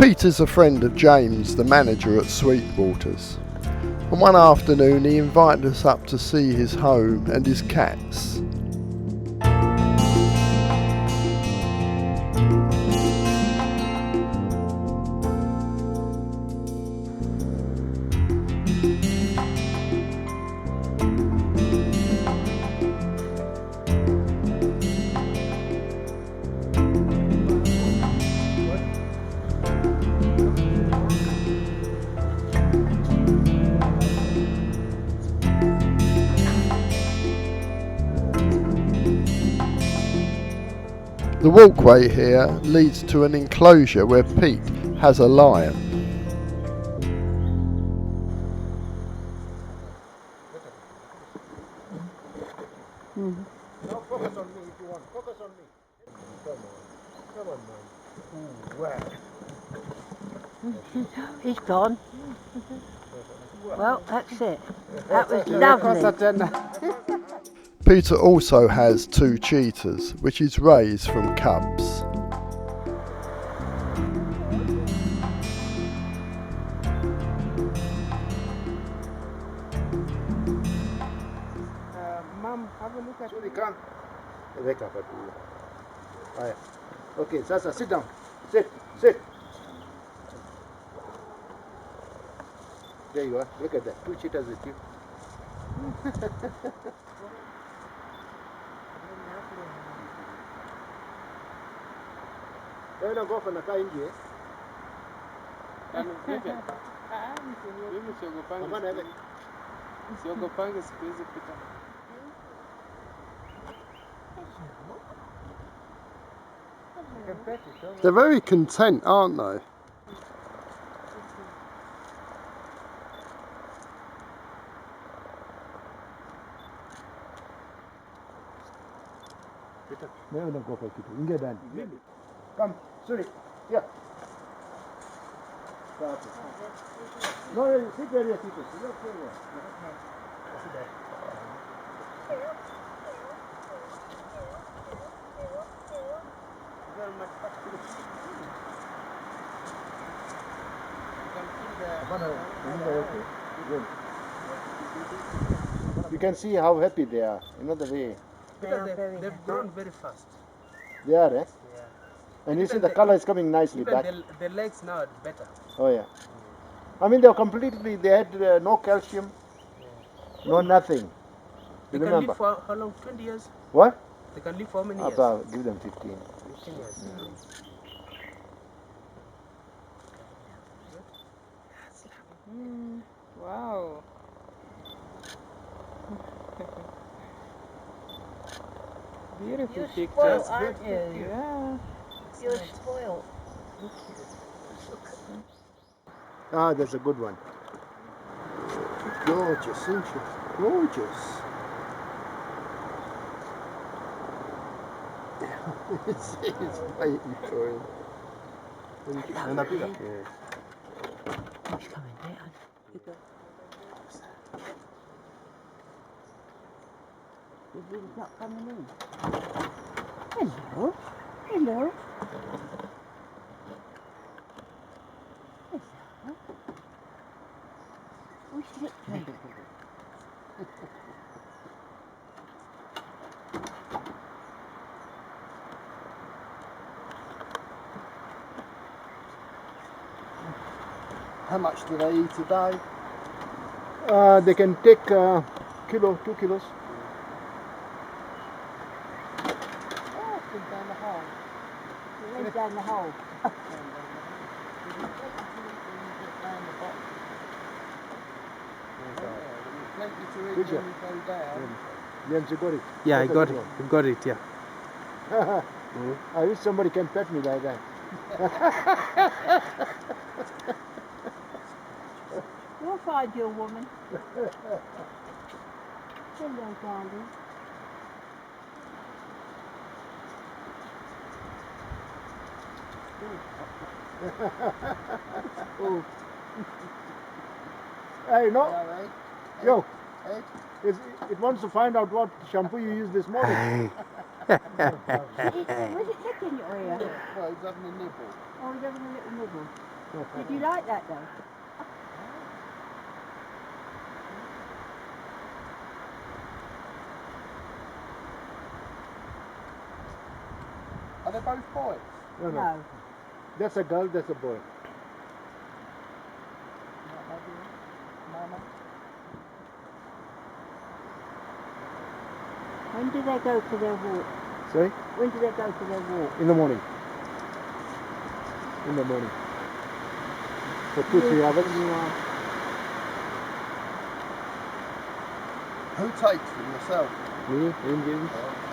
Peter's a friend of James, the manager at Sweetwaters, and one afternoon he invited us up to see his home and his cats. The walkway here leads to an enclosure where Pete has a lion. Now focus on me if you want. Focus on me. Come on, man. Wow. He's gone. Well, that's it. That was lovely. Peter also has 2 cheetahs, which he's raised from cubs. Mom, have a look at it. Come. Wake up. Right. Okay, Sasa, sit down. Sit. There you are. Look at that. 2 cheetahs with you. Wewe unagopa nakaa nje? Mimi siogopangi siku hizi Peter. They're very content, aren't they? Wewe unagopa kitu. Ingia ndani. Come, sorry. Yeah. No, sit there, sit there. You can see how happy they are. You know the way. They've grown very fast. They are, eh? Yeah. And you see the color is coming nicely Even back. the legs now are better. Oh yeah. I mean they had no calcium, no nothing. They You can remember? live for how long? 20 years? What? They can live for how many years? About, give them 15. 15 years. Wow. Beautiful You're pictures. spoiled, aren't you? Yeah. You're spoiled. Ah, that's a good one. Gorgeous, isn't she? Gorgeous. it's waiting for him. Anapiga? Yeah. He's coming down. He's not coming in. Hello. Hello. Oh, she looked at me. How much do they eat a day? They can take kilo, 2 kilos. Oh, it's been down the hole. It went down the hole. Did you? James, you got it? Yeah, I That's a got good it. one. I got it, yeah. I wish somebody can pet me like that. You'll find your woman. Hello, darling. Oh. Hey, no. Yo. It wants to find out what shampoo you used this morning. Was it licking your ear? Well, he's having a nibble. Oh, he's having a little nibble. Did you like that though? Are they both boys? No, no. No. That's a girl, that's a boy. Mama. When do they go for their walk? Sorry? When do they go for their walk? In the morning. In the morning. For 2-3 hours. Who takes them? Yourself? Me, Indians. Oh.